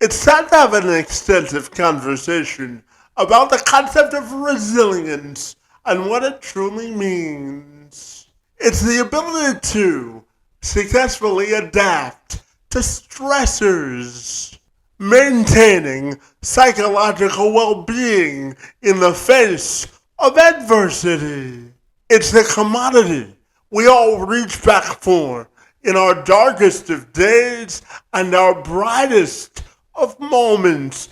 It's time to have an extensive conversation about the concept of resilience and what it truly means. It's the ability to successfully adapt to stressors, maintaining psychological well being in the face of adversity. It's the commodity we all reach back for in our darkest of days and our brightest of moments.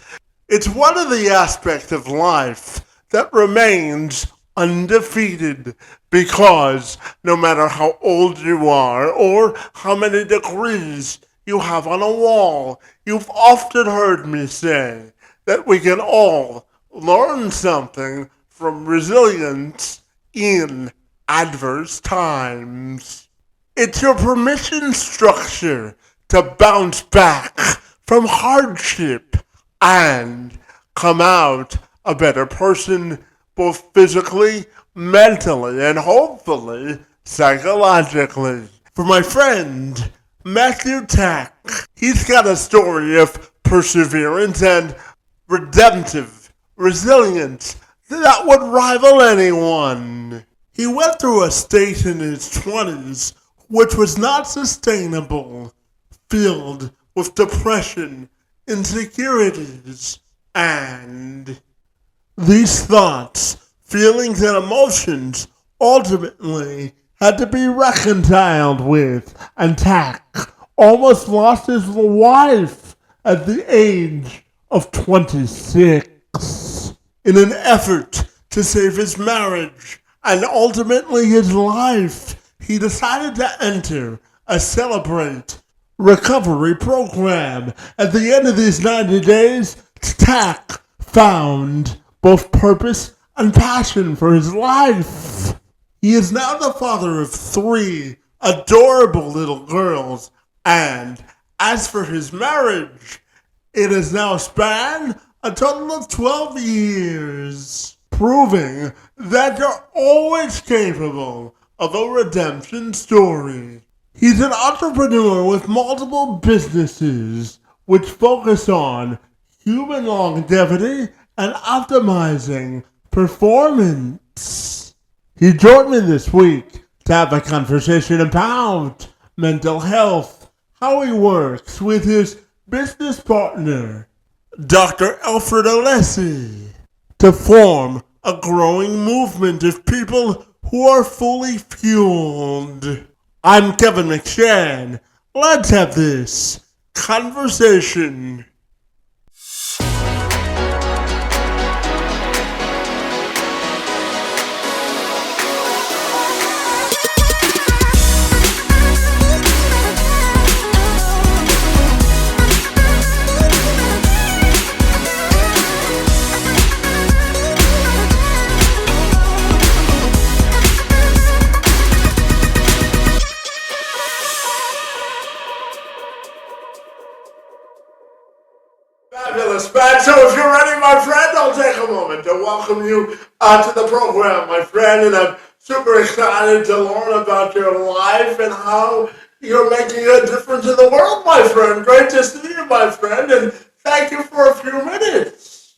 It's one of the aspects of life that remains undefeated because no matter how old you are or how many degrees you have on a wall, you've often heard me say that we can all learn something from resilience in adverse times. It's your permission structure to bounce back from hardship and come out a better person, both physically, mentally, and hopefully psychologically. For my friend, Matthew Tack, he's got a story of perseverance and redemptive resilience that would rival anyone. He went through a stage in his 20s which was not sustainable, filled with depression, insecurities, and these thoughts, feelings, and emotions ultimately had to be reconciled with, and Tack almost lost his wife at the age of 26 in an effort to save his marriage and ultimately his life. He decided to enter a Celebrate recovery program. At the end of these 90 days, Tack found both purpose and passion for his life. He is now the father of 3 adorable little girls, and as for his marriage, it has now spanned a total of 12 years, proving that you're always capable of a redemption story. He's an entrepreneur with multiple businesses which focus on human longevity and optimizing performance. He joined me this week to have a conversation about mental health, how he works with his business partner, Dr. Alfred Alessi, to form a growing movement of people who are fully fueled. I'm Kevin McShann. Let's have this conversation. Fabulous, man. So if you're ready, my friend, I'll take a moment to welcome you to the program, my friend. And I'm super excited to learn about your life and how you're making a difference in the world, my friend. Great to see you, my friend. And thank you for a few minutes.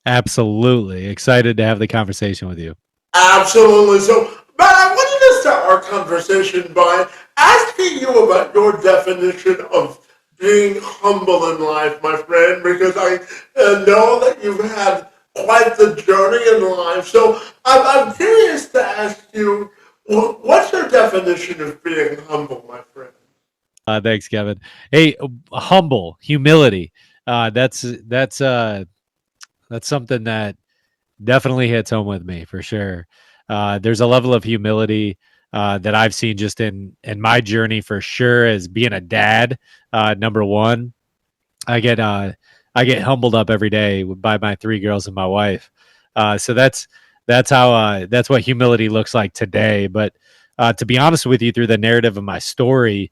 Absolutely. Excited to have the conversation with you. Absolutely. So, man, I wanted to start our conversation by asking you about your definition of being humble in life, my friend, because I know that you've had quite the journey in life. So, I'm curious to ask you, what's your definition of being humble, my friend? Thanks, Kevin. Hey, humble, humility. That's something that definitely hits home with me for sure. There's a level of humility that I've seen just in my journey for sure as being a dad. Number one, I get humbled up every day by my 3 girls and my wife. So that's what humility looks like today. But to be honest with you, through the narrative of my story,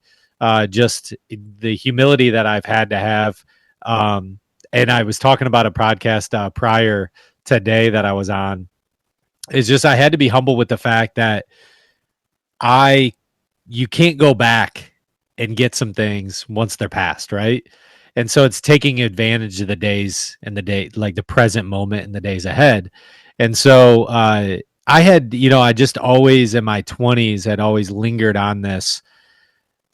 just the humility that I've had to have. And I was talking about a podcast prior today that I was on. Is just I had to be humble with the fact that you can't go back and get some things once they're past, right? And so it's taking advantage of the days and the day, like the present moment and the days ahead. And so I had, I just always in my 20s had always lingered on this.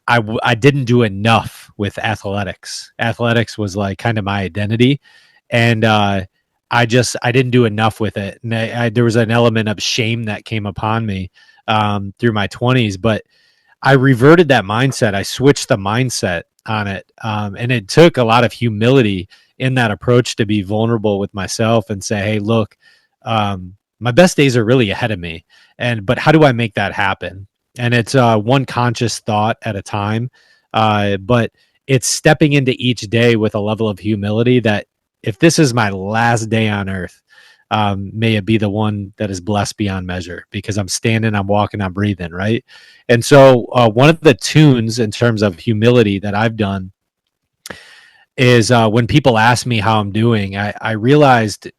I didn't do enough with athletics. Athletics was like kind of my identity. And I didn't do enough with it. And there was an element of shame that came upon me through my 20s. But I reverted that mindset. I switched the mindset on it. And it took a lot of humility in that approach to be vulnerable with myself and say, hey, look, my best days are really ahead of me. But how do I make that happen? And it's one conscious thought at a time. But it's stepping into each day with a level of humility that if this is my last day on earth, may it be the one that is blessed beyond measure, because I'm standing, I'm walking, I'm breathing, right? And so one of the tunes in terms of humility that I've done is when people ask me how I'm doing, I realized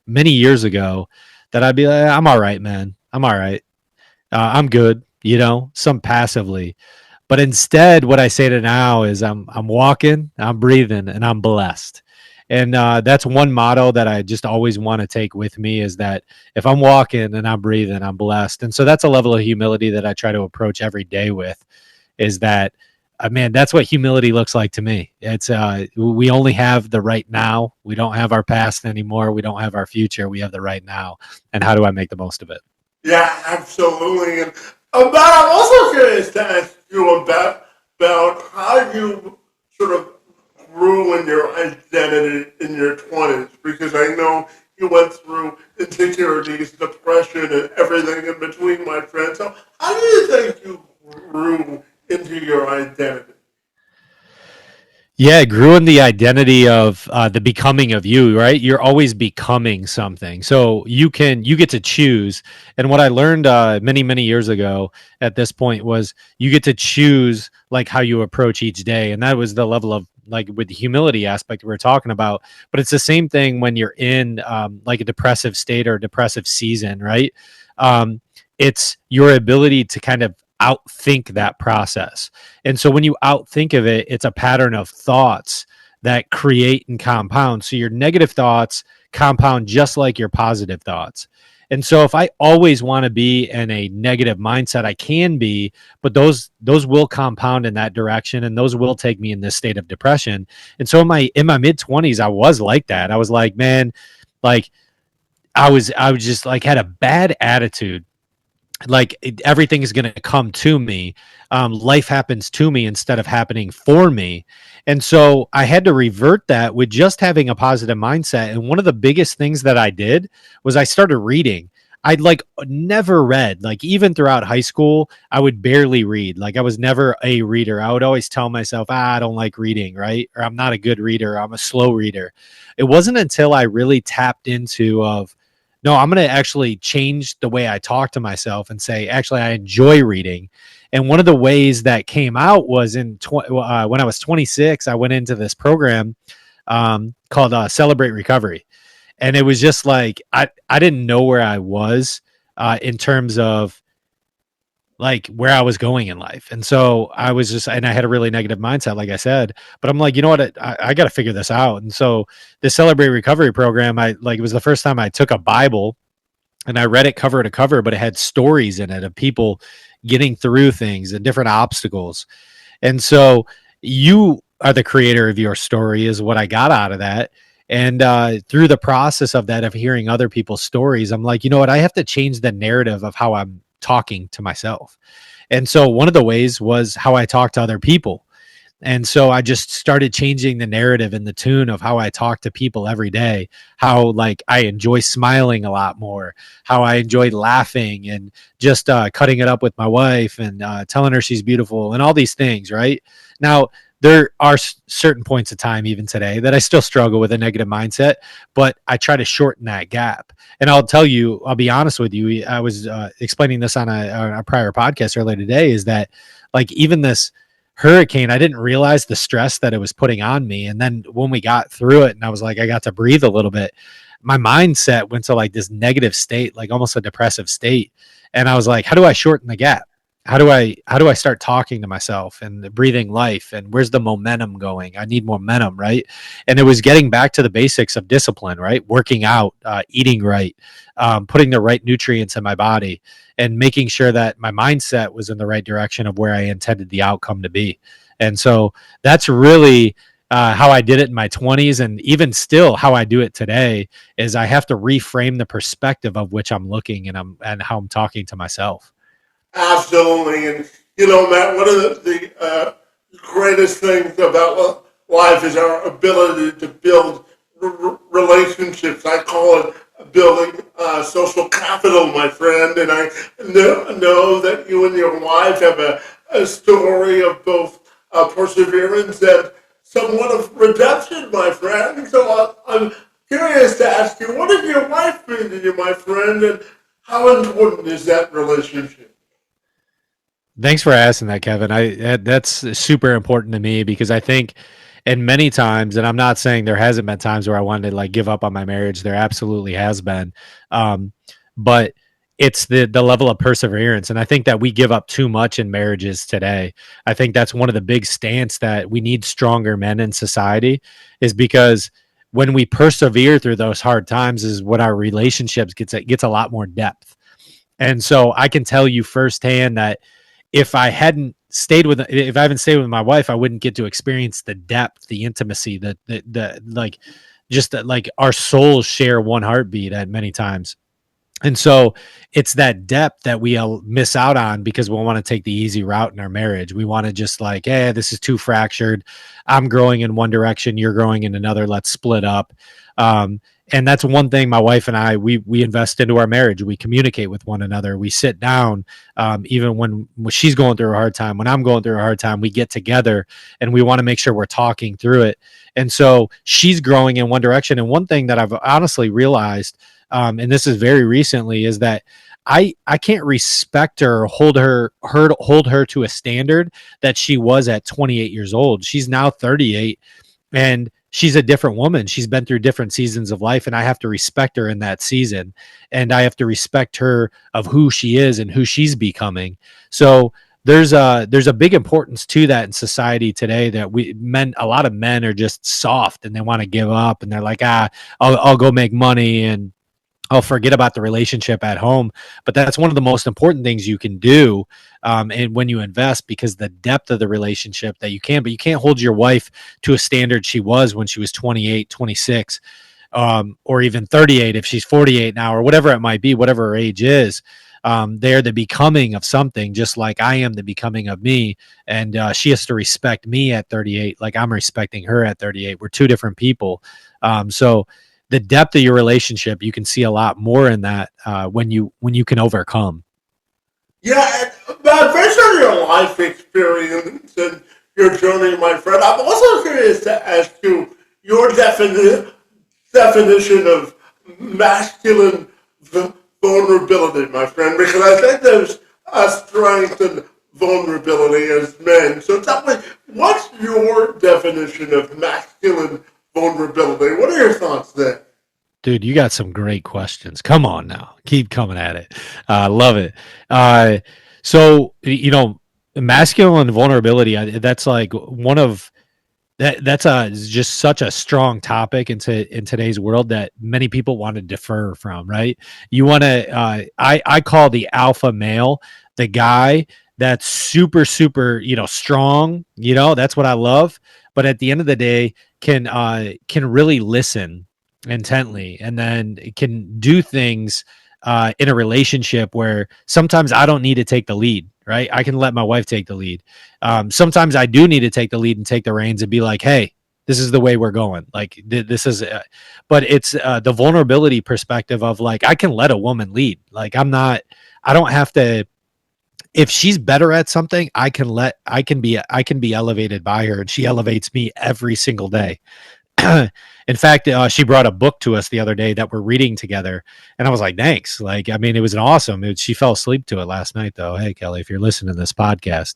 many years ago that I'd be like, I'm all right, man. I'm all right. I'm good, some passively. But instead, what I say to now is I'm walking, I'm breathing, and I'm blessed. And that's one motto that I just always want to take with me, is that if I'm walking and I'm breathing, I'm blessed. And so that's a level of humility that I try to approach every day with, is that, man, that's what humility looks like to me. It's we only have the right now. We don't have our past anymore. We don't have our future. We have the right now. And how do I make the most of it? Yeah, absolutely. And about, I'm also curious to ask you about how you sort of grew in your identity in your 20s, because I know you went through insecurities, depression, and everything in between, my friend. So, how do you think you grew into your identity? Yeah, it grew in the identity of the becoming of you, right? You're always becoming something. So you get to choose. And what I learned many years ago at this point was you get to choose like how you approach each day. And that was the level of like with the humility aspect we are talking about. But it's the same thing when you're in like a depressive state or a depressive season, right? Um, it's your ability to kind of outthink that process. And so when you outthink of it, it's a pattern of thoughts that create and compound. So your negative thoughts compound just like your positive thoughts. And so if I always want to be in a negative mindset, I can be, but those will compound in that direction, and those will take me in this state of depression. And so in my mid 20s, I was like that. I was like, man, like I was just like had a bad attitude, like everything is going to come to me. Life happens to me instead of happening for me. And so I had to revert that with just having a positive mindset. And one of the biggest things that I did was I started reading. I'd like never read, like even throughout high school, I would barely read. Like I was never a reader. I would always tell myself, I don't like reading, right? Or I'm not a good reader. I'm a slow reader. It wasn't until I really tapped into of, no, I'm going to actually change the way I talk to myself and say, actually, I enjoy reading. And one of the ways that came out was when I was 26, I went into this program called Celebrate Recovery. And it was just like, I didn't know where I was in terms of like where I was going in life. And so I was just, and I had a really negative mindset, like I said, but I'm like, you know what, I got to figure this out. And so the Celebrate Recovery program, it was the first time I took a Bible and I read it cover to cover, but it had stories in it of people getting through things and different obstacles. And so you are the creator of your story is what I got out of that. And through the process of that, of hearing other people's stories, I'm like, you know what, I have to change the narrative of how I'm talking to myself. And so one of the ways was how I talk to other people. And so I just started changing the narrative and the tune of how I talk to people every day, how like I enjoy smiling a lot more, how I enjoy laughing and just cutting it up with my wife and telling her she's beautiful and all these things, right? Now, there are certain points of time, even today, that I still struggle with a negative mindset, but I try to shorten that gap. And I'll tell you, I'll be honest with you. I was explaining this on a prior podcast earlier today, is that like even this hurricane, I didn't realize the stress that it was putting on me. And then when we got through it and I was like, I got to breathe a little bit, my mindset went to like this negative state, like almost a depressive state. And I was like, how do I shorten the gap? how do I start talking to myself and breathing life, and where's the momentum going? I need momentum, right? And it was getting back to the basics of discipline, right? Working out, eating right, putting the right nutrients in my body, and making sure that my mindset was in the right direction of where I intended the outcome to be. And so that's really how I did it in my 20s, and even still how I do it today is I have to reframe the perspective of which I'm looking, and how I'm talking to myself. Absolutely. And, Matt, one of the greatest things about life is our ability to build relationships. I call it building social capital, my friend. And I know that you and your wife have a story of both perseverance and somewhat of redemption, my friend. So I'm curious to ask you, what did your wife mean to you, my friend, and how important is that relationship? Thanks for asking that, Kevin. That's super important to me because I think, and many times, and I'm not saying there hasn't been times where I wanted to like give up on my marriage. There absolutely has been, but it's the level of perseverance, and I think that we give up too much in marriages today. I think that's one of the big stance that we need stronger men in society, is because when we persevere through those hard times, is when our relationships gets a lot more depth. And so I can tell you firsthand that if I haven't stayed with my wife, I wouldn't get to experience the depth, the intimacy, the like, just that, like, our souls share one heartbeat at many times. And so it's that depth that we miss out on because we want to take the easy route in our marriage. We want to just like, hey, this is too fractured. I'm growing in one direction, you're growing in another. Let's split up. Um, and that's one thing my wife and I we invest into our marriage. We communicate with one another. We sit down, even when she's going through a hard time, when I'm going through a hard time, we get together and we want to make sure we're talking through it. And so she's growing in one direction. And one thing that I've honestly realized, and this is very recently, is that I can't respect her, hold her to a standard that she was at 28 years old. She's now 38, and she's a different woman. She's been through different seasons of life, and I have to respect her in that season, and I have to respect her of who she is and who she's becoming. So there's a big importance to that in society today, that a lot of men are just soft and they want to give up, and they're like, I'll go make money and I'll forget about the relationship at home. But that's one of the most important things you can do, and when you invest, because the depth of the relationship that but you can't hold your wife to a standard she was when she was 28, 26, or even 38 if she's 48 now, or whatever it might be, whatever her age is. They're the becoming of something, just like I am the becoming of me. And she has to respect me at 38 like I'm respecting her at 38. We're two different people. So the depth of your relationship, you can see a lot more in that, when you can overcome. Yeah, but based on your life experience and your journey, my friend, I'm also curious to ask you your definition of masculine vulnerability, my friend, because I think there's a strength and vulnerability as men. So tell me, what's your definition of masculine vulnerability? What are your thoughts there? Dude, you got some great questions. Come on now. Keep coming at it. Love it. So, masculine vulnerability, that's like one of that's just such a strong topic in today's world that many people want to defer from, right? You want to, I call the alpha male the guy that's super, super, strong, that's what I love. But at the end of the day, can really listen intently, and then can do things in a relationship where sometimes I don't need to take the lead, right? I can let my wife take the lead. Sometimes I do need to take the lead and take the reins and be like, hey, this is the way we're going. Like, this is, but it's the vulnerability perspective of like, I can let a woman lead. Like, I don't have to, if she's better at something, I can be elevated by her, and she elevates me every single day. In fact, she brought a book to us the other day that we're reading together, and I was like, "Thanks!" Like, I mean, it was an awesome. She fell asleep to it last night, though. Hey, Kelly, if you're listening to this podcast,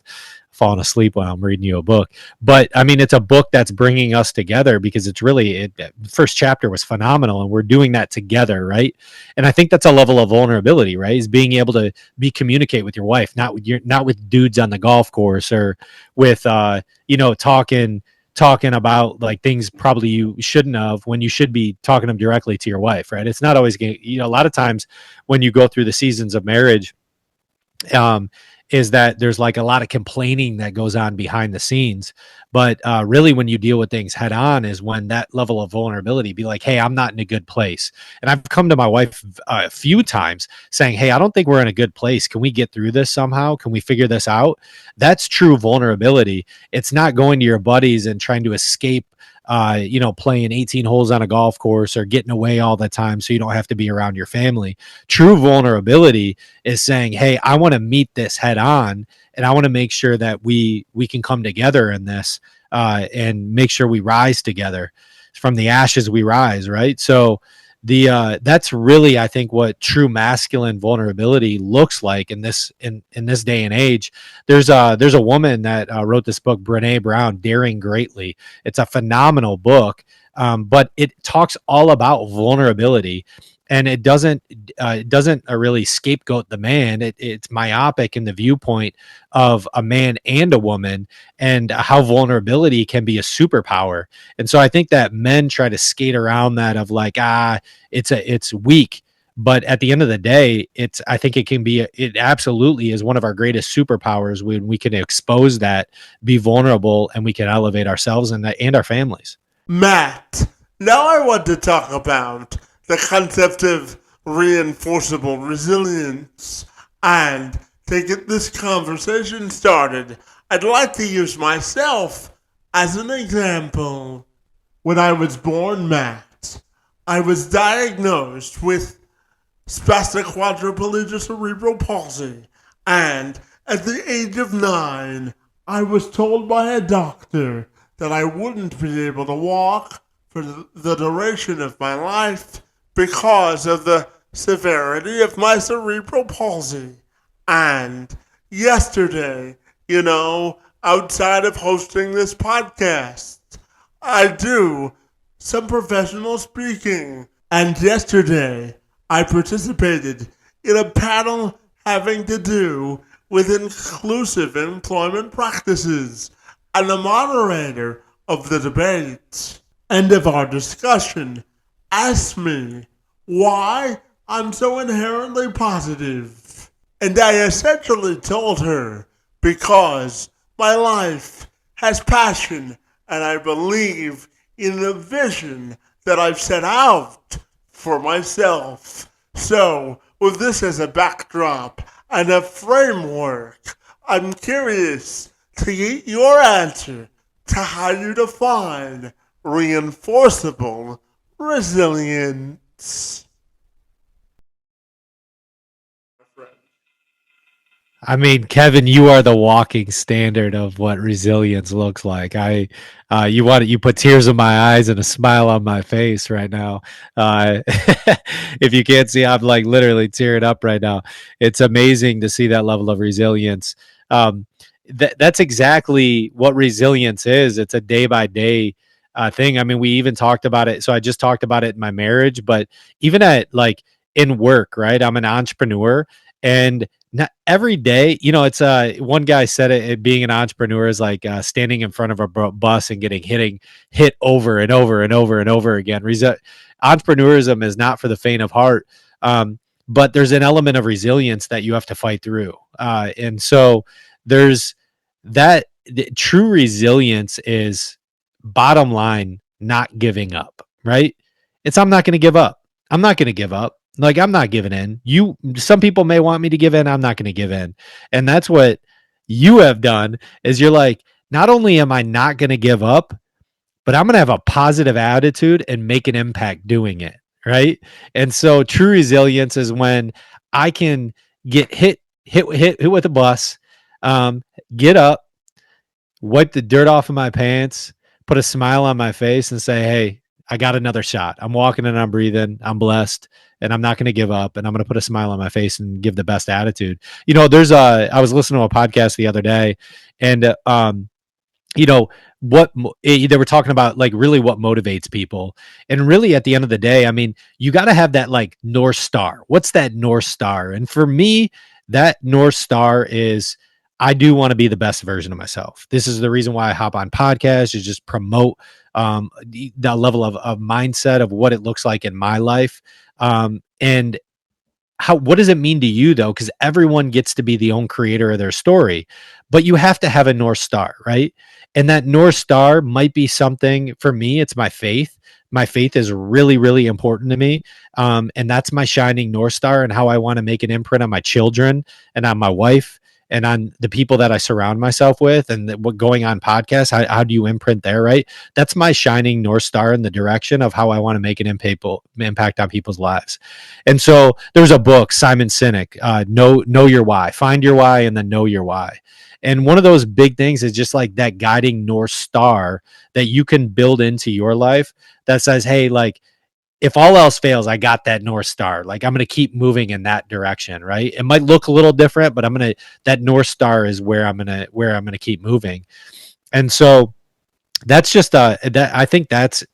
falling asleep while I'm reading you a book, but I mean, it's a book that's bringing us together because it's really the first chapter was phenomenal, and we're doing that together, right? And I think that's a level of vulnerability, right? Is being able to communicate with your wife, not with dudes on the golf course or with talking about like things probably you shouldn't have when you should be talking them directly to your wife, right? It's not always a lot of times when you go through the seasons of marriage, um, is that there's like a lot of complaining that goes on behind the scenes. But really, when you deal with things head on, is when that level of vulnerability be like, hey, I'm not in a good place. And I've come to my wife a few times saying, hey, I don't think we're in a good place. Can we get through this somehow? Can we figure this out? That's true vulnerability. It's not going to your buddies and trying to escape playing 18 holes on a golf course or getting away all the time so you don't have to be around your family. True vulnerability is saying, hey, I want to meet this head on, and I want to make sure that we can come together in this and make sure we rise together. From the ashes we rise, right? So that's really, I think, what true masculine vulnerability looks like in this day and age. There's a woman that wrote this book, Brene Brown, Daring Greatly. It's a phenomenal book, but it talks all about vulnerability, and it doesn't really scapegoat the man. It's myopic in the viewpoint of a man and a woman, and how vulnerability can be a superpower. And so I think that men try to skate around that of like, it's weak. But at the end of the day, I think it absolutely is one of our greatest superpowers when we can expose that, be vulnerable, and we can elevate ourselves and our families. Matt, now I want to talk about the concept of reinforceable resilience. And to get this conversation started, I'd like to use myself as an example. When I was born, Matt, I was diagnosed with spastic quadriplegia cerebral palsy, and at the age of 9, I was told by a doctor that I wouldn't be able to walk for the duration of my life because of the severity of my cerebral palsy. And yesterday, outside of hosting this podcast, I do some professional speaking. And yesterday, I participated in a panel having to do with inclusive employment practices. And the moderator of the debate and of our discussion asked me why I'm so inherently positive. And I essentially told her because my life has passion and I believe in the vision that I've set out for myself. So, with this as a backdrop and a framework, I'm curious to get your answer to how you define reinforceable resilience. I mean, Kevin, you are the walking standard of what resilience looks like. You put tears in my eyes and a smile on my face right now. If you can't see, I'm like literally tearing up right now. It's amazing to see that level of resilience. That's exactly what resilience is. It's a day by day thing. I mean, we even talked about it. So I just talked about it in my marriage, but even at like in work, right? I'm an entrepreneur, and not every day, it's one guy said being an entrepreneur is like standing in front of a bus and getting hit over and over and over and over again. Entrepreneurism is not for the faint of heart, but there's an element of resilience that you have to fight through, and so there's that. True resilience is, bottom line, not giving up, right? I'm not going to give up. I'm not going to give up. Like, I'm not giving in. Some people may want me to give in. I'm not going to give in. And that's what you have done, is you're like, not only am I not going to give up, but I'm going to have a positive attitude and make an impact doing it. Right. And so true resilience is when I can get hit with a bus, get up, wipe the dirt off of my pants, put a smile on my face and say, hey, I got another shot. I'm walking and I'm breathing. I'm blessed and I'm not going to give up and I'm going to put a smile on my face and give the best attitude. I was listening to a podcast the other day and, you know they were talking about like really what motivates people, and really at the end of the day, I mean, you got to have that like north star. What's that north star? And for me, that north star is I do want to be the best version of myself. This is the reason why I hop on podcasts, is just promote the level of mindset of what it looks like in my life. And what does it mean to you though? Because everyone gets to be the own creator of their story, but you have to have a north star, right? And that north star might be something. For me, it's my faith. My faith is really, really important to me, and that's my shining north star, and how I want to make an imprint on my children and on my wife and on the people that I surround myself with. And what going on podcasts, how do you imprint there, right? That's my shining north star in the direction of how I want to make an impact on people's lives. And so there's a book, Simon Sinek, know your why, find your why, and then know your why. And one of those big things is just like that guiding north star that you can build into your life that says, hey, like, if all else fails, I got that north star. Like, I'm going to keep moving in that direction, right? It might look a little different, but that north star is where I'm going to keep moving. And so that's just that I think that's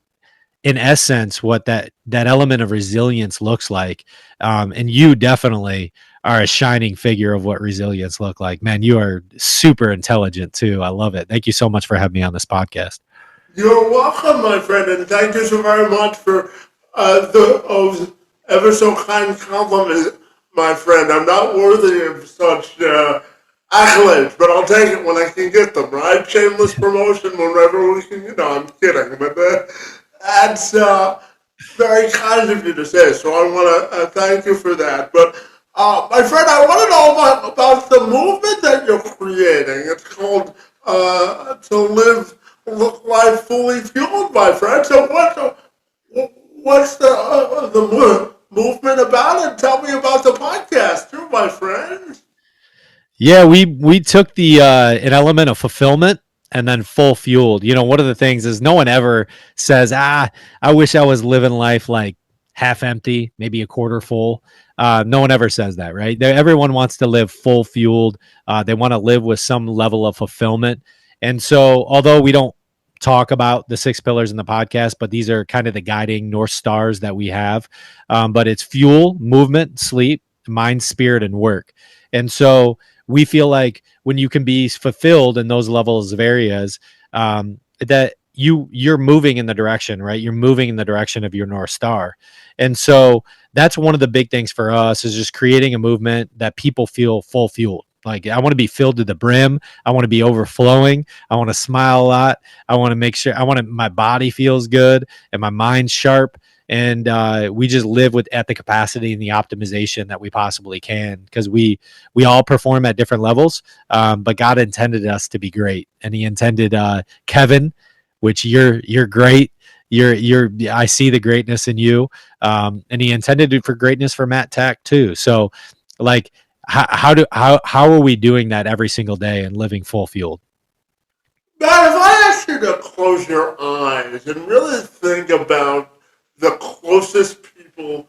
in essence what that element of resilience looks like. And you definitely are a shining figure of what resilience look like. Man, you are super intelligent too. I love it. Thank you so much for having me on this podcast. You're welcome, my friend, and thank you so very much for the ever so kind compliment, my friend. I'm not worthy of such accolades, but I'll take it when I can get them, right? Shameless promotion whenever we can, I'm kidding, but that's very kind of you to say, so I want to thank you for that. But my friend, I want to know about the movement that you're creating. It's called To Live Life Fully Fueled, my friend. So what's the movement about it? Tell me about the podcast too, my friend. Yeah, we took the an element of fulfillment and then full fueled. One of the things is no one ever says, I wish I was living life like half empty, maybe a quarter full. No one ever says that, right? Everyone wants to live full fueled. They want to live with some level of fulfillment. And so, although we don't talk about the six pillars in the podcast, but these are kind of the guiding north stars that we have. But it's fuel, movement, sleep, mind, spirit, and work. And so we feel like when you can be fulfilled in those levels of areas, that you're moving in the direction, right? You're moving in the direction of your north star. And so that's one of the big things for us, is just creating a movement that people feel full fueled. Like, I want to be filled to the brim. I want to be overflowing. I want to smile a lot. I want to make sure my body feels good and my mind's sharp. And we just live at the capacity and the optimization that we possibly can, because we all perform at different levels. But God intended us to be great, and He intended Kevin, which you're great. I see the greatness in you, and He intended it for greatness for Matt Tack too. So, like, how are we doing that every single day and living full fueled? Matt, if I asked you to close your eyes and really think about the closest people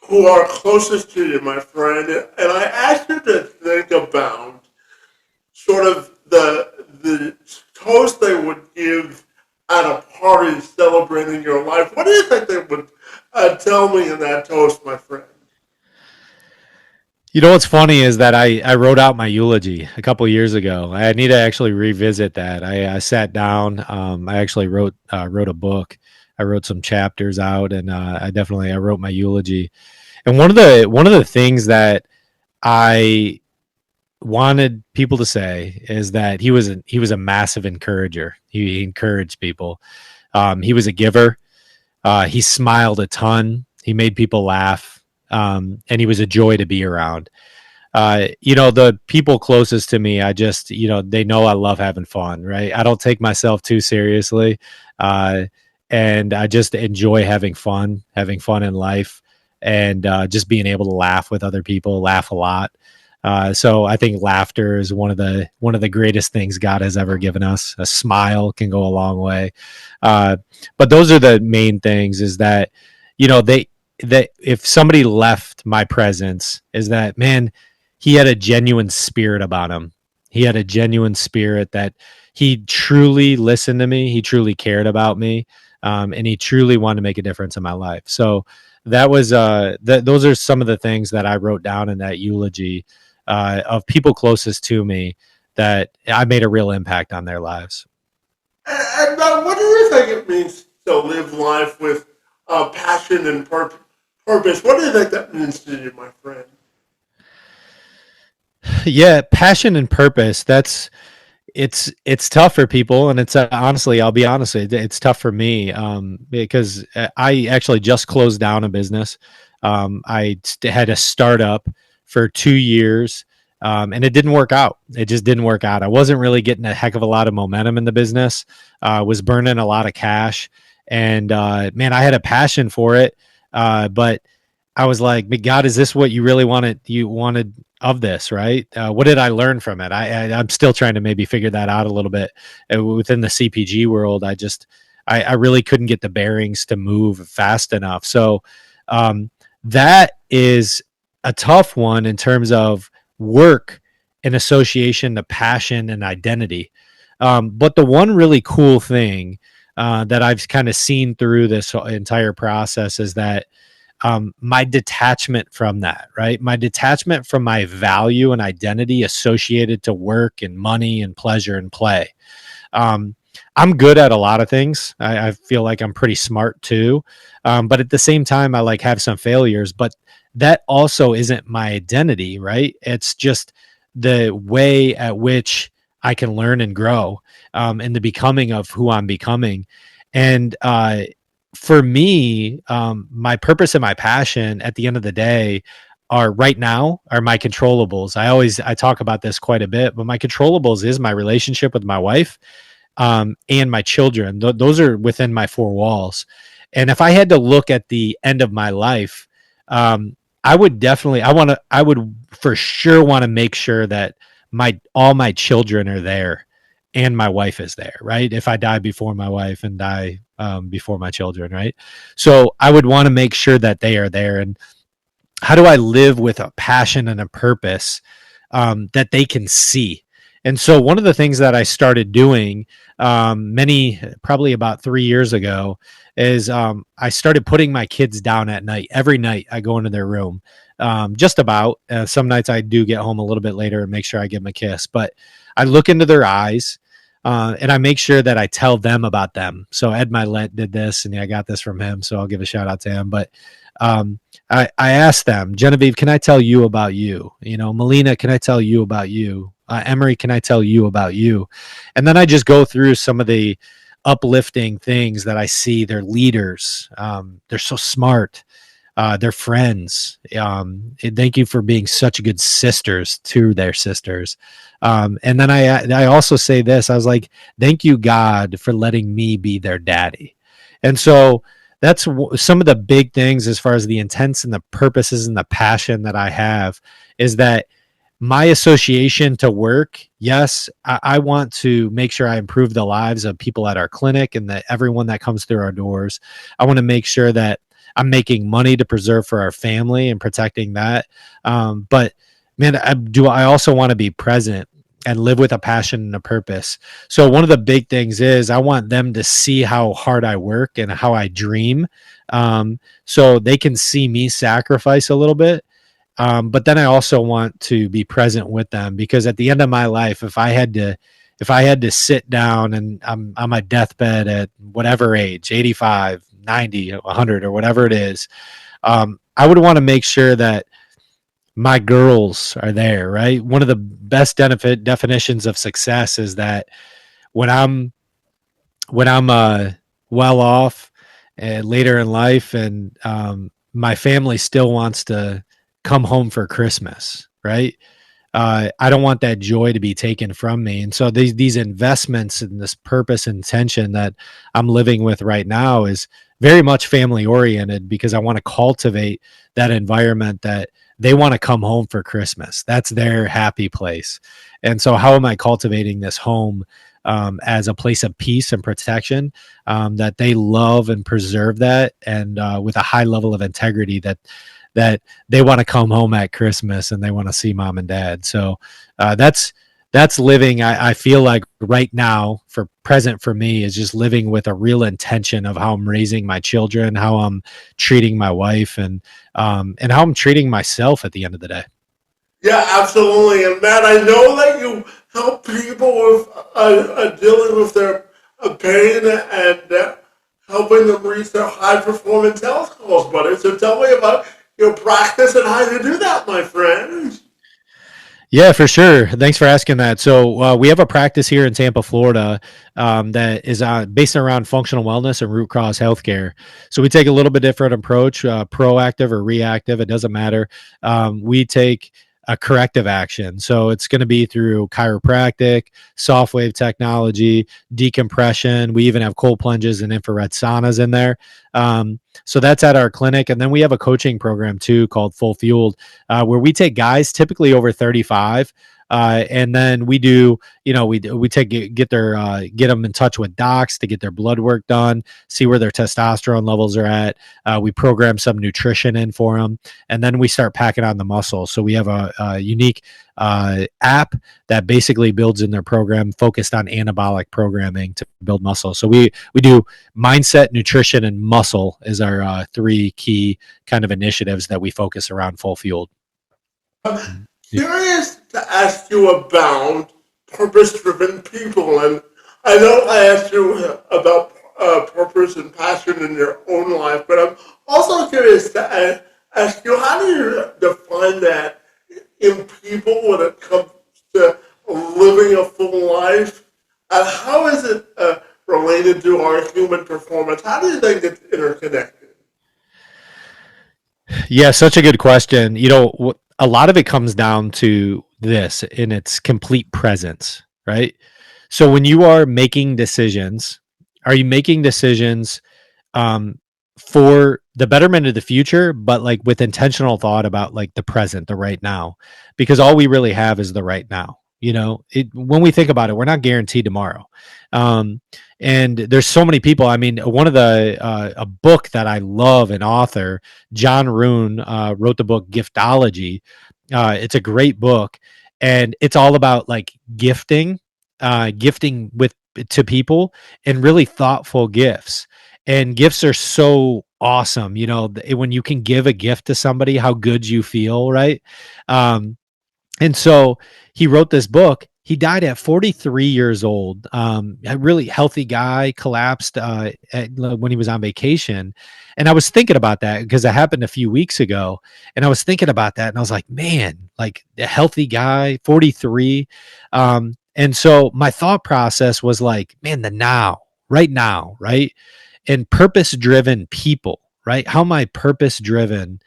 who are closest to you, my friend, and I asked you to think about sort of the toast they would give at a party celebrating your life, what do you think they would tell me in that toast, my friend? What's funny is that I wrote out my eulogy a couple years ago. I need to actually revisit that. I sat down. I actually wrote a book. I wrote some chapters out, and I wrote my eulogy. And one of the things that I wanted people to say is that he was a massive encourager. He encouraged people. He was a giver. He smiled a ton. He made people laugh. And he was a joy to be around. The people closest to me, I just, they know I love having fun, right? I don't take myself too seriously. And I just enjoy having fun in life, and just being able to laugh with other people, laugh a lot. So I think laughter is one of the greatest things God has ever given us. A smile can go a long way. Uh, but those are the main things. Is that they that if somebody left my presence, is that, man, he had a genuine spirit about him. He had a genuine spirit that he truly listened to me. He truly cared about me, and he truly wanted to make a difference in my life. So that was those are some of the things that I wrote down in that eulogy, of people closest to me that I made a real impact on their lives. And what do you think it means to live life with passion and purpose? What do you think that means to you, my friend? Yeah, passion and purpose. It's tough for people, and it's honestly, I'll be honest, it's tough for me, because I actually just closed down a business. Had a startup for 2 years, and it didn't work out. It just didn't work out. I wasn't really getting a heck of a lot of momentum in the business. Was burning a lot of cash, and man, I had a passion for it, but I was like, God, is this what you really wanted? You wanted of this, right? What did I learn from it? I'm still trying to maybe figure that out a little bit. Within the CPG world. I really couldn't get the bearings to move fast enough. So um, that is a tough one in terms of work and association to passion and identity. But the one really cool thing that I've kind of seen through this entire process is that my detachment from that, right? My detachment from my value and identity associated to work and money and pleasure and play. Um, I'm good at a lot of things. I feel like I'm pretty smart too. But at the same time, I like have some failures, but that also isn't my identity, right? It's just the way at which I can learn and grow, in the becoming of who I'm becoming. And for me, my purpose and my passion at the end of the day are right now are my controllables. I talk about this quite a bit, but my controllables is my relationship with my wife, and my children. Those are within my four walls. And if I had to look at the end of my life, I would definitely, I would for sure want to make sure that all my children are there and my wife is there, right? If I die before my wife and die before my children, right? So I would want to make sure that they are there. And how do I live with a passion and a purpose, that they can see? And so one of the things that I started doing, probably about 3 years ago, is I started putting my kids down at night. Every night I go into their room. Just about. Some nights I do get home a little bit later and make sure I give them a kiss. But I look into their eyes, and I make sure that I tell them about them. So Ed Milet did this, and I got this from him. So I'll give a shout out to him. But um, I asked them, Genevieve, can I tell you about you? Melina, can I tell you about you? Emery, can I tell you about you? And then I just go through some of the uplifting things that I see. They're leaders. They're so smart. They're friends. Thank you for being such good sisters to their sisters. And then I also say this. I was like, thank you, God, for letting me be their daddy. And so that's some of the big things as far as the intents and the purposes and the passion that I have, is that my association to work, yes, I want to make sure I improve the lives of people at our clinic and that everyone that comes through our doors. I want to make sure that I'm making money to preserve for our family and protecting that. But man, I also want to be present and live with a passion and a purpose. So one of the big things is I want them to see how hard I work and how I dream, so they can see me sacrifice a little bit. But then I also want to be present with them, because at the end of my life, if I had to sit down and I'm on my deathbed at whatever age, 85, 90, 100, or whatever it is, I would want to make sure that my girls are there, right? One of the best definitions of success is that when I'm well off, later in life, and my family still wants to come home for Christmas, right? I don't want that joy to be taken from me. And so these investments and this purpose and intention that I'm living with right now is very much family oriented, because I want to cultivate that environment that they want to come home for Christmas. That's their happy place. And so how am I cultivating this home as a place of peace and protection, that they love and preserve that, and with a high level of integrity, that they want to come home at Christmas and they want to see mom and dad. So that's living. I feel like right now, for present for me, is just living with a real intention of how I'm raising my children, how I'm treating my wife, and how I'm treating myself at the end of the day. Yeah, absolutely. And Matt, I know that you help people with dealing with their pain and helping them reach their high performance health goals, buddy. So tell me about your practice and how you do that, my friend. Yeah, for sure. Thanks for asking that. So we have a practice here in Tampa, Florida, that is based around functional wellness and root cause healthcare. So we take a little bit different approach, proactive or reactive. It doesn't matter. We take a corrective action. So it's going to be through chiropractic, soft wave technology, decompression. We even have cold plunges and infrared saunas in there. So that's at our clinic. And then we have a coaching program too called Full Fueled, where we take guys typically over 35. And then we do, we take get them in touch with docs to get their blood work done, see where their testosterone levels are at. We program some nutrition in for them, and then we start packing on the muscle. So we have a unique app that basically builds in their program focused on anabolic programming to build muscle. So we do mindset, nutrition, and muscle is our three key kind of initiatives that we focus around Full Fueled. Curious to ask you about purpose-driven people, and I know I asked you about purpose and passion in your own life, but I'm also curious to ask you, how do you define that in people when it comes to living a full life, and how is it related to our human performance? How do you think it's interconnected? Yeah, such a good question. A lot of it comes down to this in its complete presence, right? So when you are making decisions, are you making decisions um, for the betterment of the future, but like with intentional thought about like the present, the right now? Because all we really have is the right now. When we think about it, we're not guaranteed tomorrow. Um, and there's so many people. I mean, one of the a book that I love, an author, John Roon, wrote the book Giftology. It's a great book, and it's all about like gifting with to people, and really thoughtful gifts. And gifts are so awesome. When you can give a gift to somebody, how good you feel, right? Um, and so he wrote this book. He died at 43 years old. A really healthy guy, collapsed when he was on vacation. And I was thinking about that because it happened a few weeks ago. And I was thinking about that, and I was like, man, like a healthy guy, 43. And so my thought process was like, man, the now, right now, right? And purpose driven people, right? How am I purpose driven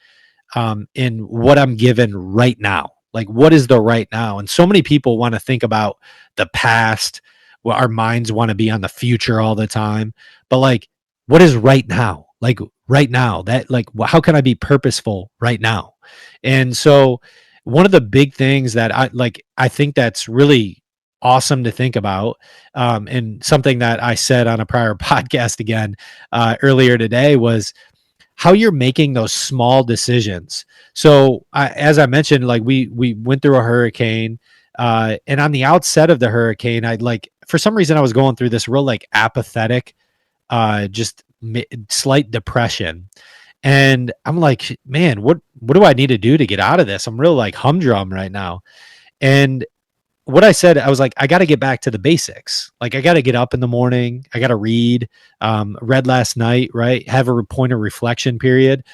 in what I'm given right now? Like, what is the right now? And so many people want to think about the past. Well, our minds want to be on the future all the time. But like, what is right now? Like right now, that like, how can I be purposeful right now? And so one of the big things that I think that's really awesome to think about, and something that I said on a prior podcast again earlier today, was how you're making those small decisions. So as I mentioned, like we went through a hurricane, and on the outset of the hurricane, I like for some reason I was going through this real like apathetic, slight depression, and I'm like, man, what do I need to do to get out of this? I'm real like humdrum right now, and what I said, I was like, I got to get back to the basics. Like, I got to get up in the morning. I got to read. Read last night, right? Have a point of reflection period.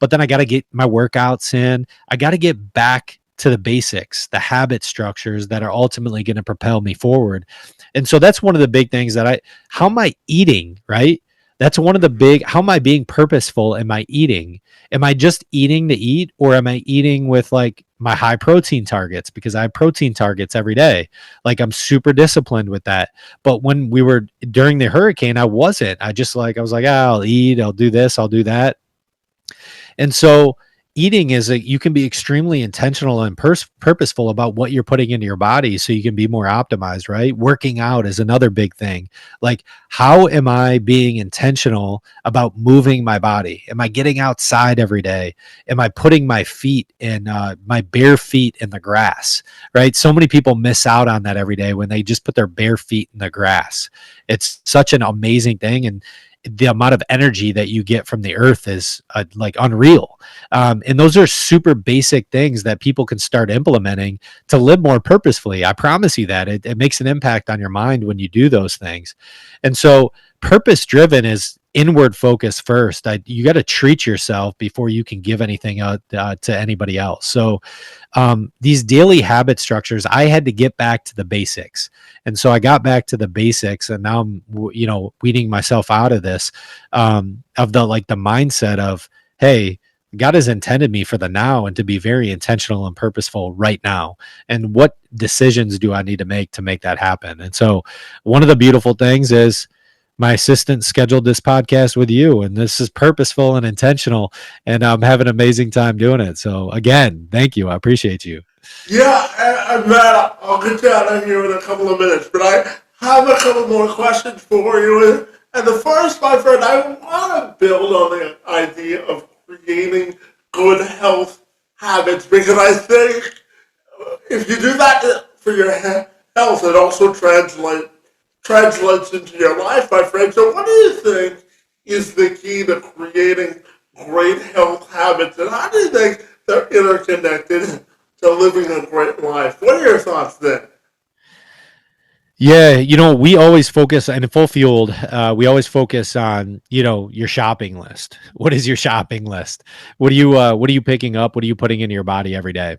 But then I got to get my workouts in. I got to get back to the basics, the habit structures that are ultimately going to propel me forward. And so that's one of the big things how am I eating, right? That's one of the big, how am I being purposeful in my eating? Am I just eating to eat, or am I eating with like my high protein targets because I have protein targets every day. Like I'm super disciplined with that. But when we were during the hurricane, I wasn't. I was like, I'll eat, I'll do this, I'll do that. And so eating is you can be extremely intentional and purposeful about what you're putting into your body so you can be more optimized, right? Working out is another big thing. Like, how am I being intentional about moving my body? Am I getting outside every day? Am I putting my feet in my bare feet in the grass, right? So many people miss out on that every day when they just put their bare feet in the grass. It's such an amazing thing. And the amount of energy that you get from the earth is like unreal. And those are super basic things that people can start implementing to live more purposefully. I promise you that it makes an impact on your mind when you do those things. And so purpose driven is inward focus first. You got to treat yourself before you can give anything out to anybody else. So these daily habit structures, I had to get back to the basics. And so I got back to the basics, and now I'm, weeding myself out of this, of the mindset of, hey, God has intended me for the now and to be very intentional and purposeful right now. And what decisions do I need to make that happen? And so one of the beautiful things is my assistant scheduled this podcast with you, and this is purposeful and intentional, and I'm having an amazing time doing it. So again, thank you. I appreciate you. Yeah, and Matt, I'll get you out of here in a couple of minutes, but I have a couple more questions for you. And the first, my friend, I want to build on the idea of creating good health habits because I think if you do that for your health, it also translates into your life, my friend. So what do you think is the key to creating great health habits, and how do you think they're interconnected to living a great life? What are your thoughts there? Yeah, we always focus in full field. We always focus on, your shopping list. What is your shopping list? What are you picking up? What are you putting into your body every day?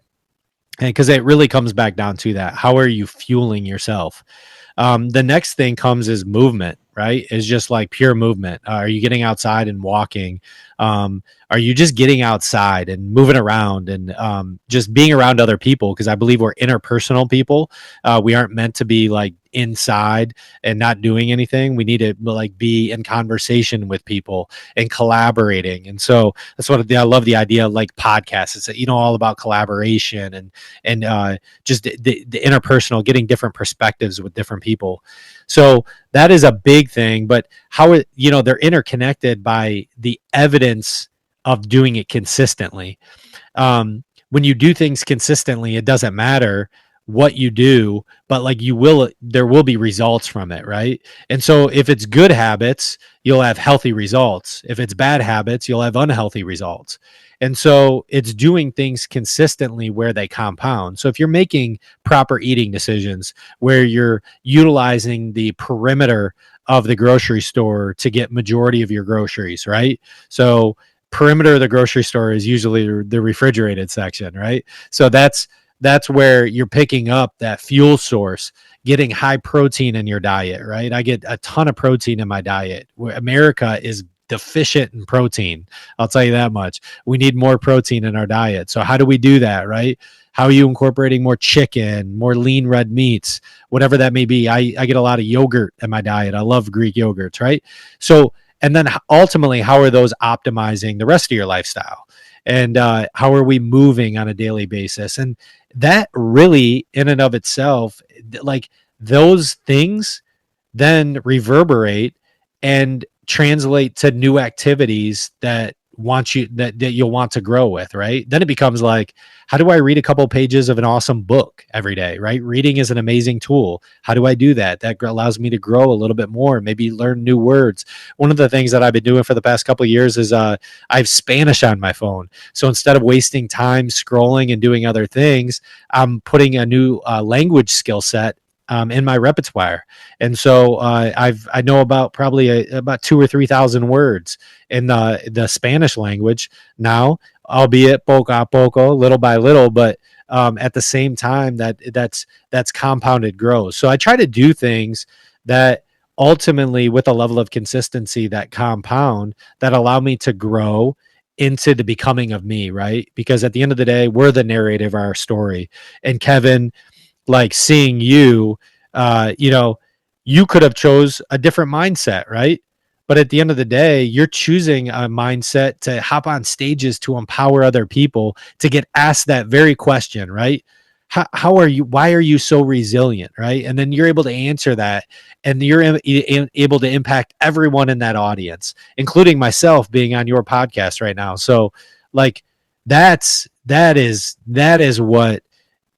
And because it really comes back down to that. How are you fueling yourself? The next thing comes is movement, right? It's just like pure movement. Are you getting outside and walking? Are you just getting outside and moving around and just being around other people? Because I believe we're interpersonal people. We aren't meant to be like inside and not doing anything. We need to like be in conversation with people and collaborating. And so that's what I love the idea of like podcasts. It's all about collaboration and just the interpersonal, getting different perspectives with different people. So that is a big thing, but how they're interconnected by the evidence of doing it consistently. When you do things consistently, it doesn't matter what you do, but like there will be results from it, right? And so if it's good habits, you'll have healthy results. If it's bad habits, you'll have unhealthy results. And so it's doing things consistently where they compound. So if you're making proper eating decisions, where you're utilizing the perimeter of the grocery store to get majority of your groceries, right? So perimeter of the grocery store is usually the refrigerated section, right? So that's where you're picking up that fuel source, getting high protein in your diet, right? I get a ton of protein in my diet. America is deficient in protein. I'll tell you that much. We need more protein in our diet. So how do we do that, right? How are you incorporating more chicken, more lean red meats, whatever that may be? I get a lot of yogurt in my diet. I love Greek yogurts, right? So, and then ultimately, how are those optimizing the rest of your lifestyle? And how are we moving on a daily basis? And that really, in and of itself, like those things then reverberate and translate to new activities that you'll want to grow with, right? Then it becomes like, how do I read a couple pages of an awesome book every day, right? Reading is an amazing tool. How do I do that? That allows me to grow a little bit more, maybe learn new words. One of the things that I've been doing for the past couple of years is I have Spanish on my phone. So instead of wasting time scrolling and doing other things, I'm putting a new language skill set in my repertoire. And so I know about probably about 2,000 or 3,000 words in the Spanish language now, albeit poco a poco, little by little, but at the same time that's compounded growth. So I try to do things that ultimately with a level of consistency that compound, that allow me to grow into the becoming of me, right? Because at the end of the day, we're the narrator of our story. And Kevin, like seeing you, you know, you could have chose a different mindset, right? But at the end of the day, you're choosing a mindset to hop on stages to empower other people to get asked that very question, right? How are you? Why are you so resilient, right? And then you're able to answer that, and you're able to impact everyone in that audience, including myself being on your podcast right now. So, like, that is what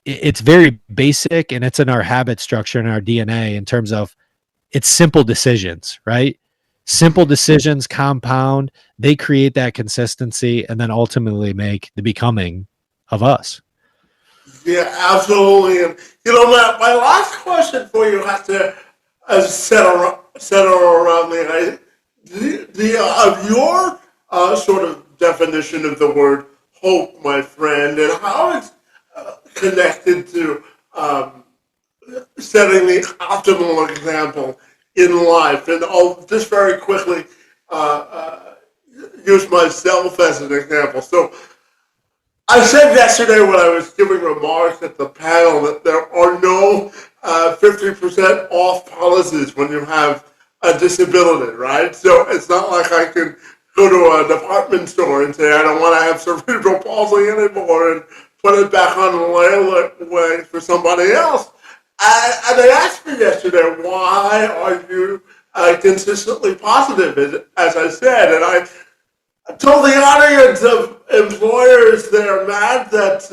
it's very basic, and it's in our habit structure and our DNA in terms of it's simple decisions, right? Simple decisions compound, they create that consistency and then ultimately make the becoming of us. Yeah, absolutely. And my last question for you has to center around of your sort of definition of the word hope, my friend, and how it's connected to setting the optimal example in life. And I'll just very quickly uh, uh, use myself as an example. So I said yesterday when I was giving remarks at the panel that there are no 50% off policies when you have a disability, right? So it's not like I can go to a department store and say I don't want to have cerebral palsy anymore and put it back on the layaway for somebody else. And they asked me yesterday, why are you consistently positive, as I said? And I told the audience of employers there, Matt, that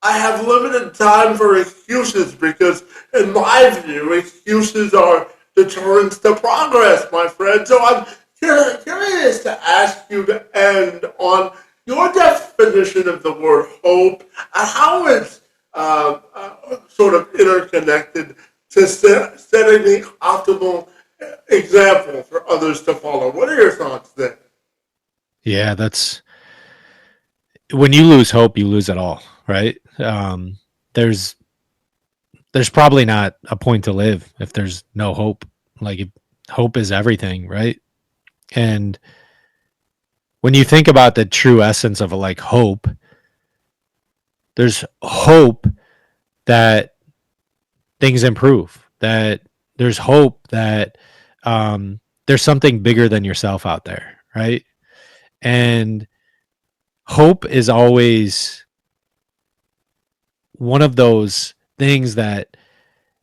I have limited time for excuses because, in my view, excuses are deterrents to progress, my friend. So I'm curious to ask you to end on your definition of the word hope and how it's sort of interconnected to setting the optimal example for others to follow. What are your thoughts there? Yeah, that's when you lose hope, you lose it all, right? There's there's probably not a point to live if there's no hope. Like hope is everything, right? And when you think about the true essence of like hope, there's hope that things improve, that there's hope that there's something bigger than yourself out there, right? And hope is always one of those things that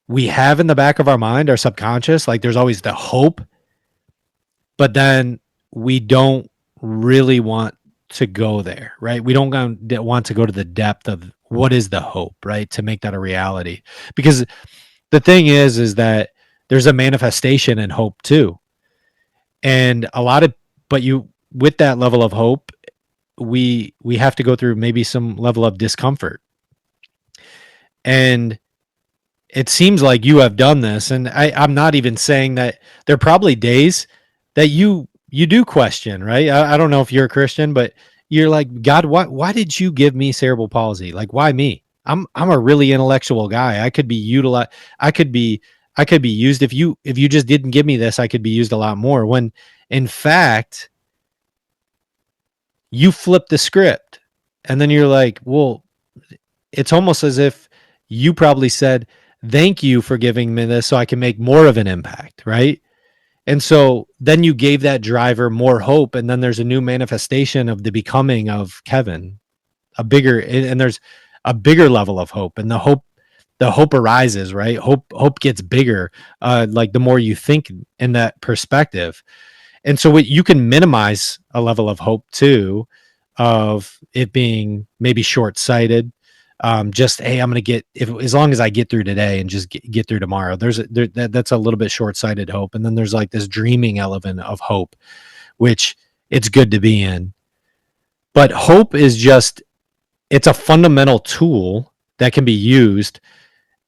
we have in the back of our mind, our subconscious. Like there's always the hope, but then we don't really want to go there, right? We don't want to go to the depth of what is the hope, right? To make that a reality. Because the thing is that there's a manifestation in hope too. And a lot of, but you, with that level of hope, we have to go through maybe some level of discomfort. And it seems like you have done this, and I'm not even saying that there are probably days that you do question, right? I don't know if you're a Christian, but you're like, God, why did you give me cerebral palsy? Like, why me? I'm a really intellectual guy. I could be utilized. I could be used if you just didn't give me this. I could be used a lot more. When in fact, you flip the script, and then you're like, well, it's almost as if you probably said, thank you for giving me this so I can make more of an impact, right? And so then you gave that driver more hope, and then there's a new manifestation of the becoming of Kevin, a bigger, and there's a bigger level of hope, and the hope arises, right? Hope gets bigger, like the more you think in that perspective. And so you can minimize a level of hope too, of it being maybe short-sighted. Just, hey, I'm gonna get, if as long as I get through today and just get through tomorrow. That's a little bit short-sighted hope. And then there's like this dreaming element of hope, which it's good to be in. But hope is just, it's a fundamental tool that can be used.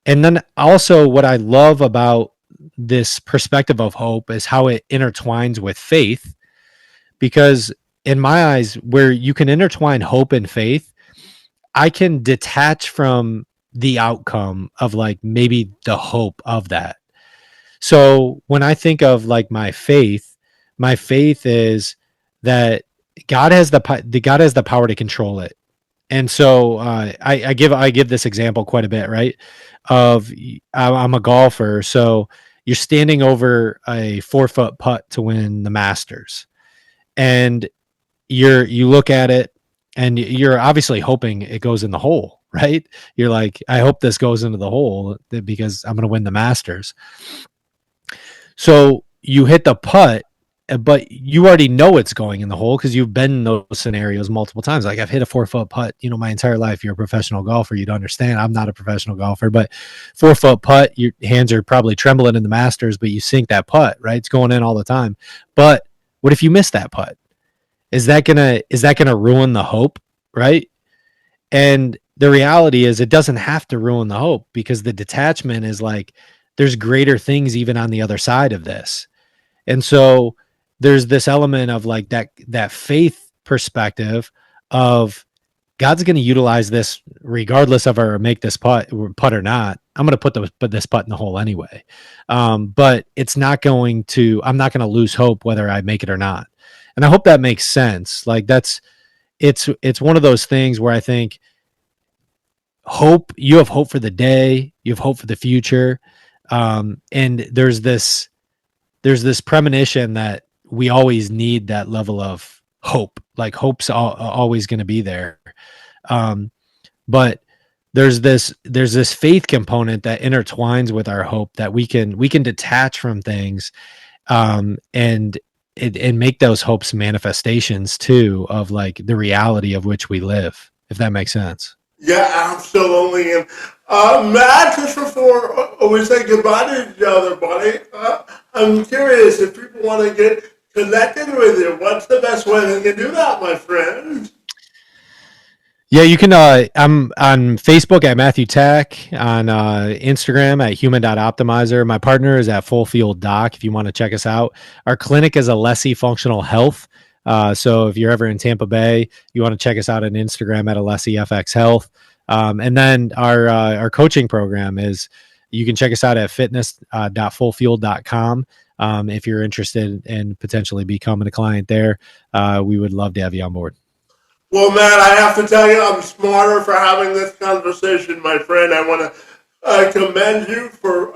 And then also what I love about this perspective of hope is how it intertwines with faith, because in my eyes, where you can intertwine hope and faith, I can detach from the outcome of like maybe the hope of that. So when I think of like my faith is that God has the power to control it. And so I give this example quite a bit, right? Of I'm a golfer, so you're standing over a 4 foot putt to win the Masters, and you look at it, and you're obviously hoping it goes in the hole, right? You're like, I hope this goes into the hole because I'm going to win the Masters. So you hit the putt, but you already know it's going in the hole because you've been in those scenarios multiple times. Like I've hit a 4 foot putt, my entire life. You're a professional golfer. You'd understand. I'm not a professional golfer, but 4 foot putt, your hands are probably trembling in the Masters, but you sink that putt, right? It's going in all the time. But what if you miss that putt? Is that gonna ruin the hope, right? And the reality is it doesn't have to ruin the hope because the detachment is like there's greater things even on the other side of this. And so there's this element of like that faith perspective of God's going to utilize this regardless of our make this putt or not. I'm going to put this putt in the hole anyway. But it's not going to. I'm not going to lose hope whether I make it or not. And I hope that makes sense. Like it's one of those things where I think hope you have hope for the day, you have hope for the future, and there's this premonition that we always need that level of hope. Like hope's always going to be there, um, but there's this faith component that intertwines with our hope that we can detach from things, and make those hopes manifestations too of like the reality of which we live. If that makes sense. Yeah, absolutely. And Matt, just before we say goodbye to each other, buddy, I'm curious if people want to get connected with you. What's the best way they can do that, my friend? Yeah, you can. I'm on Facebook at Matthew Tack, on Instagram at human.optimizer. My partner is at Full Field Doc if you want to check us out. Our clinic is Alessi Functional Health. So if you're ever in Tampa Bay, you want to check us out on Instagram at Alessi FX Health. And then our coaching program is you can check us out at fitness.fullfield.com. If you're interested in potentially becoming a client there, we would love to have you on board. Well, Matt, I have to tell you, I'm smarter for having this conversation, my friend. I want to commend you for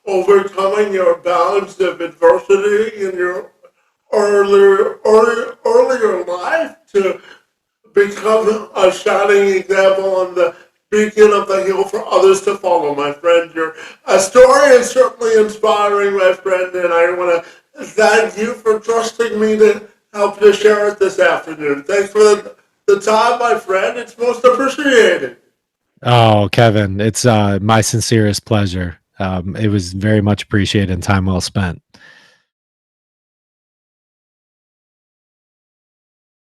overcoming your balance of adversity in your earlier life to become a shining example on the beacon of the hill for others to follow, my friend. Your story is certainly inspiring, my friend, and I want to thank you for trusting me to help you share it this afternoon. Thanks for the time, my friend. It's most appreciated. Oh, Kevin, it's my sincerest pleasure. It was very much appreciated and time well spent.